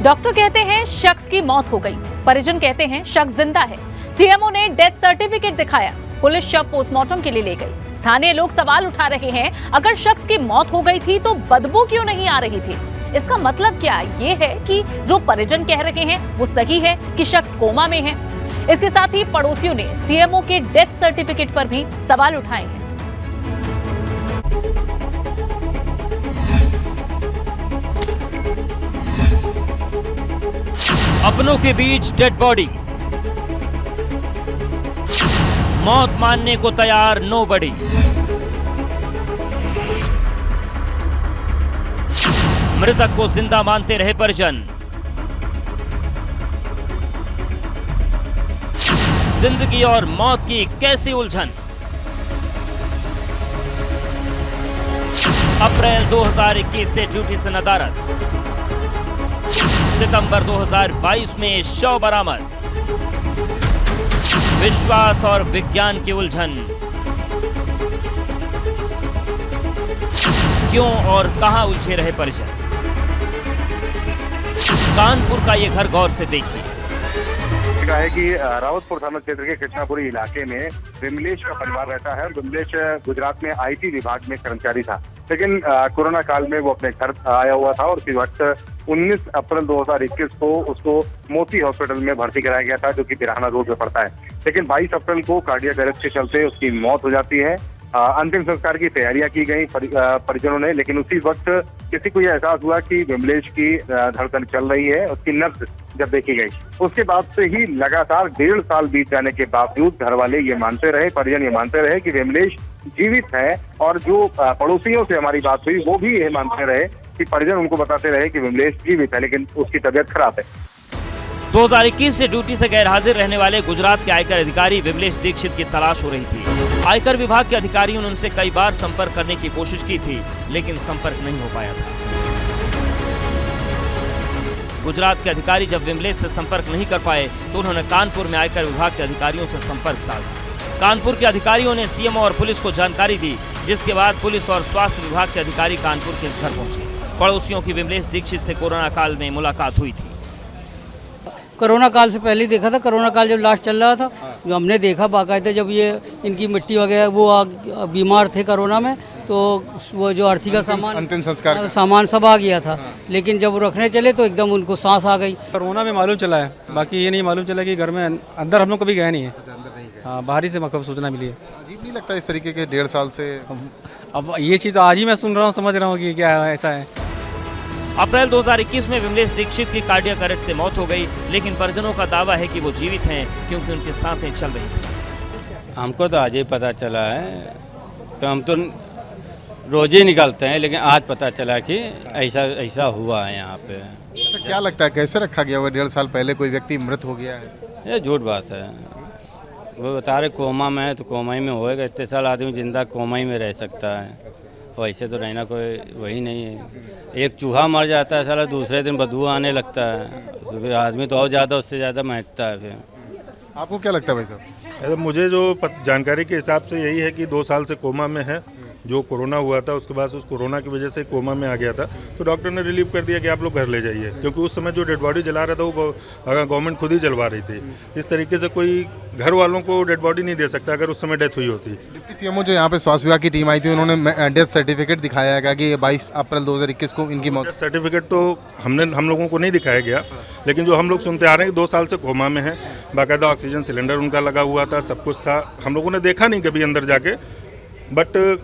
Doctor कहते हैं शख्स की मौत हो गई, परिजन कहते हैं शख्स जिंदा है। सीएमओ ने डेथ सर्टिफिकेट दिखाया, पुलिस शव पोस्टमार्टम के लिए ले गई। स्थानीय लोग सवाल उठा रहे हैं, अगर शख्स की मौत हो गई थी तो बदबू क्यों नहीं आ रही थी? इसका मतलब क्या ये है कि जो परिजन कह रहे हैं वो सही है कि शख्स कोमा में है? इसके साथ ही पड़ोसियों ने सीएमओ के डेथ सर्टिफिकेट पर भी सवाल उठाए हैं। अपनों के बीच डेड बॉडी, मौत मानने को तैयार नोबडी। मृतक को जिंदा मानते रहे परिजन। जिंदगी और मौत की कैसी उलझन। अप्रैल 2021 से ड्यूटी से नदारद। सितंबर 2022 में शव बरामद। विश्वास और विज्ञान की उलझन। क्यों और कहां उलझे रहे परिजन? कानपुर का ये घर गौर से देखिए। कहा है कि रावतपुर थाना क्षेत्र के कृष्णापुरी इलाके में विमलेश का परिवार रहता है। विमलेश गुजरात में आईटी विभाग में कर्मचारी था, लेकिन कोरोना काल में वो अपने घर आया हुआ था और उसी वक्त 19 अप्रैल 2021 को उसको मोती हॉस्पिटल में भर्ती कराया गया था, जो कि बिराना रोड पे पड़ता है। लेकिन 22 अप्रैल को कार्डियक अरेस्ट के चलते उसकी मौत हो जाती है। अंतिम संस्कार की तैयारियां की गई परिजनों ने, लेकिन उसी वक्त किसी को यह एहसास हुआ कि विमलेश की धड़कन चल रही है। उसकी नब्ज जब देखी गई, उसके बाद से ही लगातार 1.5 साल बीत जाने के बावजूद घर वाले ये मानते रहे, परिजन ये मानते रहे कि विमलेश जीवित है। और जो पड़ोसियों से हमारी बात हुई वो भी ये मानते रहे कि परिजन उनको बताते रहे कि विमलेश जीवित है, लेकिन उसकी तबीयत खराब है। 2021 से ड्यूटी से गैर हाजिर रहने वाले गुजरात के आयकर अधिकारी विमलेश दीक्षित की तलाश हो रही थी। आयकर विभाग के अधिकारियों ने उनसे कई बार संपर्क करने की कोशिश की थी, लेकिन संपर्क नहीं हो पाया था। गुजरात के अधिकारी जब विमलेश से संपर्क नहीं कर पाए तो उन्होंने कानपुर में आयकर विभाग के अधिकारियों से संपर्क साधा। कानपुर के अधिकारियों ने सीएमओ और पुलिस को जानकारी दी, जिसके बाद पुलिस और स्वास्थ्य विभाग के अधिकारी कानपुर के घर पहुंचे। पड़ोसियों की विमलेश दीक्षित से कोरोना काल में मुलाकात हुई थी। कोरोना काल से पहले देखा था। कोरोना काल जब लास्ट चल रहा था, जो हमने देखा बाकायदा, जब ये इनकी मिट्टी वगैरह वो बीमार थे कोरोना में, तो वो जो अर्थी का सामान, अंतिम संस्कार सामान सब आ गया था। लेकिन जब वो रखने चले तो एकदम उनको सांस आ गई। कोरोना में मालूम चला है, बाकी ये नहीं मालूम चला कि घर में अंदर हम लोग कभी गए नहीं है। हाँ, बाहर ही से मतलब सूचना मिली है। अजीब नहीं लगता इस तरीके के 1.5 साल से? अब ये चीज़ आज ही मैं सुन रहा हूँ, समझ रहा हूँ कि क्या ऐसा है। अप्रैल 2021 में विमलेश दीक्षित की कार्डियक अरेस्ट से मौत हो गई, लेकिन परिजनों का दावा है कि वो जीवित हैं क्योंकि उनकी सांसें चल रही थी। हमको तो आज ही पता चला है, तो हम तो रोज ही निकलते हैं, लेकिन आज पता चला कि ऐसा हुआ है यहाँ पे। तो क्या लगता है कैसे रखा गया होगा? 1.5 साल पहले कोई व्यक्ति मृत हो गया है? ये झूठ बात है। वो बता रहे कोमा में है, तो कोमा ही में होएगा। इतने साल आदमी जिंदा कोमा ही में रह सकता है, वैसे तो रहना कोई वही नहीं है। एक चूहा मर जाता है साला, दूसरे दिन बदबू आने लगता है, तो फिर आदमी तो और ज़्यादा उससे ज़्यादा महकता है। फिर आपको क्या लगता है भाई साहब? मुझे जो जानकारी के हिसाब से यही है कि 2 साल से कोमा में है। जो कोरोना हुआ था उसके बाद उस कोरोना की वजह से कोमा में आ गया था, तो डॉक्टर ने रिलीव कर दिया कि आप लोग घर ले जाइए, क्योंकि उस समय जो डेड बॉडी जला रहा था वो गवर्नमेंट खुद ही जलवा रही थी। इस तरीके से कोई घर वालों को डेड बॉडी नहीं दे सकता अगर उस समय डेथ हुई होती। डिप्टी सीएमओ जो यहाँ पे स्वास्थ्य विभाग की टीम आई थी, उन्होंने डेथ सर्टिफिकेट दिखाया है कि 22 अप्रैल 2021 को इनकी मौत। डेथ सर्टिफिकेट तो हम लोगों को नहीं दिखाया गया, लेकिन जो हम लोग सुनते आ रहे हैं कि 2 साल से कोमा में है। बाकायदा ऑक्सीजन सिलेंडर उनका लगा हुआ था, सब कुछ था। हम लोगों ने देखा नहीं कभी अंदर जाके, बट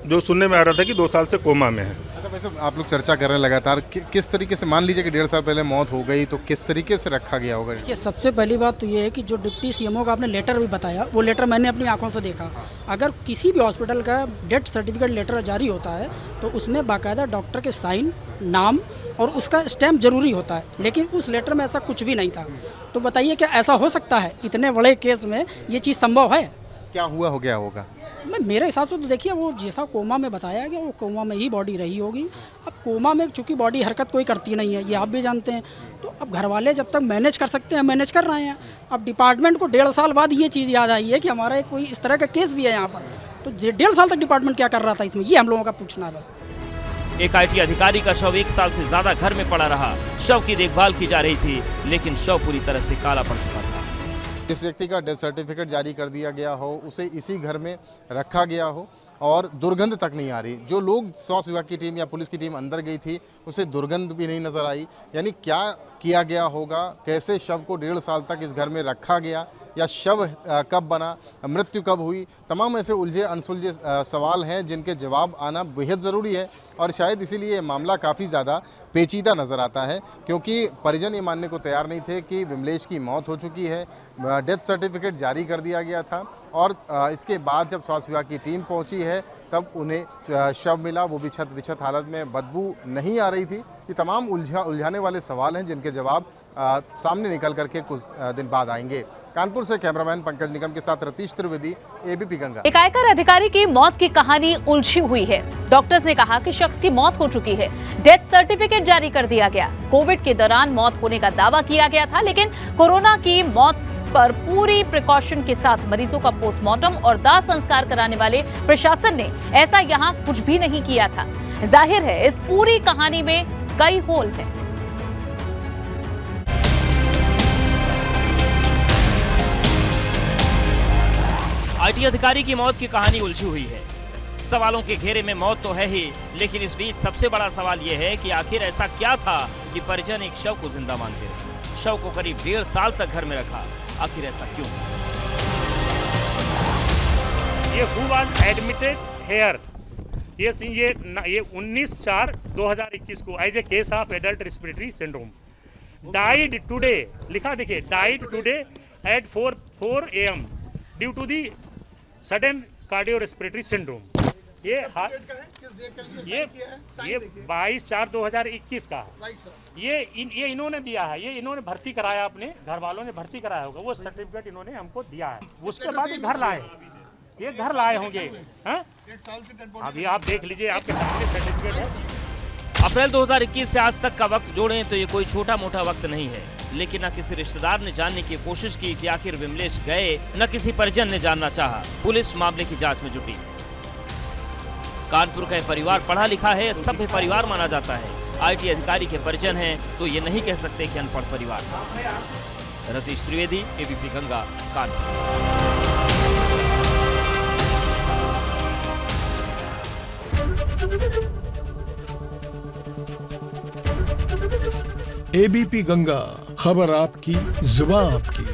जो सुनने में आ रहा था कि 2 साल से कोमा में है। अच्छा, वैसे आप लोग चर्चा कर रहे हैं लगातार, किस तरीके से, मान लीजिए कि 1.5 साल पहले मौत हो गई, तो किस तरीके से रखा गया होगा? ये सबसे पहली बात तो ये है कि जो डिप्टी सीएमओ का आपने लेटर भी बताया, वो लेटर मैंने अपनी आंखों से देखा। अगर किसी भी हॉस्पिटल का डेथ सर्टिफिकेट लेटर जारी होता है तो उसमें बाकायदा डॉक्टर के साइन, नाम और उसका स्टैम्प जरूरी होता है, लेकिन उस लेटर में ऐसा कुछ भी नहीं था। तो बताइए क्या ऐसा हो सकता है? इतने बड़े केस में ये चीज़ संभव है? क्या हुआ हो गया होगा? मेरे हिसाब से तो देखिए, वो जैसा कोमा में बताया गया वो कोमा में ही बॉडी रही होगी। अब कोमा में चूंकि बॉडी हरकत कोई करती नहीं है, ये आप भी जानते हैं, तो अब घर वाले जब तक मैनेज कर सकते हैं मैनेज कर रहे हैं। अब डिपार्टमेंट को 1.5 साल बाद ये चीज़ याद आई है कि हमारा कोई इस तरह का केस भी है यहाँ पर, तो 1.5 साल तक डिपार्टमेंट क्या कर रहा था इसमें, ये हम लोगों का पूछना है बस। एक आईटी अधिकारी का शव 1 साल से ज्यादा घर में पड़ा रहा। शव की देखभाल की जा रही थी, लेकिन शव पूरी तरह से काला पड़ चुका था। जिस व्यक्ति का डेथ सर्टिफिकेट जारी कर दिया गया हो, उसे इसी घर में रखा गया हो और दुर्गंध तक नहीं आ रही। जो लोग स्वास्थ्य विभाग की टीम या पुलिस की टीम अंदर गई थी, उसे दुर्गंध भी नहीं नजर आई। यानी क्या किया गया होगा, कैसे शव को 1.5 साल तक इस घर में रखा गया, या शव कब बना, मृत्यु कब हुई, तमाम ऐसे उलझे अनसुलझे सवाल हैं जिनके जवाब आना बेहद ज़रूरी है। और शायद इसीलिए ये मामला काफ़ी ज़्यादा पेचीदा नज़र आता है, क्योंकि परिजन ये मानने को तैयार नहीं थे कि विमलेश की मौत हो चुकी है। डेथ सर्टिफिकेट जारी कर दिया गया था और इसके बाद जब स्वास्थ्य विभाग की टीम पहुंची है तब उन्हें शव मिला, वो भी छत विछत हालत में, बदबू नहीं आ रही थी। ये तमाम उलझाने वाले सवाल हैं जिनके जवाब सामने निकल करके कुछ दिन बाद आएंगे। कानपुर से कैमरामैन पंकज निगम के साथ रतीश त्रिवेदी, एबीपी गंगा। एक आयकर अधिकारी की मौत की कहानी उलझी हुई है। डॉक्टर्स ने कहा कि शख्स की मौत हो चुकी है। डेथ सर्टिफिकेट जारी कर दिया गया। कोविड के दौरान मौत होने का दावा किया गया था, लेकिन कोरोना की मौत पर पूरी प्रिकॉशन के साथ मरीजों का पोस्टमार्टम और दाह संस्कार कराने वाले प्रशासन ने ऐसा यहां कुछ भी नहीं किया था। जाहिर है इस पूरी कहानी में कई होल हैं। आईटी अधिकारी की मौत की कहानी उलझी हुई है। सवालों के घेरे में मौत तो है ही, लेकिन इस बीच सबसे बड़ा सवाल यह है कि आखिर ऐसा क्या था कि परिजन एक शव को जिंदा मानते रहे। शव को करीब 1.5 साल तक घर में रखा, आखिर ऐसा क्यों? ये हु वाज एडमिटेड हेयर, ये 19/4/2021 को as a case of adult respiratory syndrome. Died today, लिखा देखिए, died today at 4 AM due to the sudden cardio respiratory syndrome. ये 22/4/2021 का। ये इन्होंने दिया है, ये इन्होंने भर्ती कराया, अपने घर वालों ने भर्ती कराया होगा, वो सर्टिफिकेट इन्होंने हमको दिया है। उसके बाद ये घर लाए, ये घर लाए होंगे। अभी आप देख लीजिए, आपके सामने सर्टिफिकेट है। अप्रैल 2021 से आज तक का वक्त जोड़ें तो ये कोई छोटा मोटा वक्त नहीं है, लेकिन न किसी रिश्तेदार ने जानने की कोशिश की कि आखिर विमलेश गए, न किसी परिजन ने जानना चाहा। पुलिस मामले की जांच में जुटी। कानपुर का परिवार पढ़ा लिखा है, सभ्य परिवार माना जाता है। आईटी अधिकारी के परिजन हैं तो ये नहीं कह सकते कि अनपढ़ परिवार। रतीश त्रिवेदी, एबीपी गंगा, कानपुर। एबीपी गंगा, खबर आपकी, जुबान आपकी।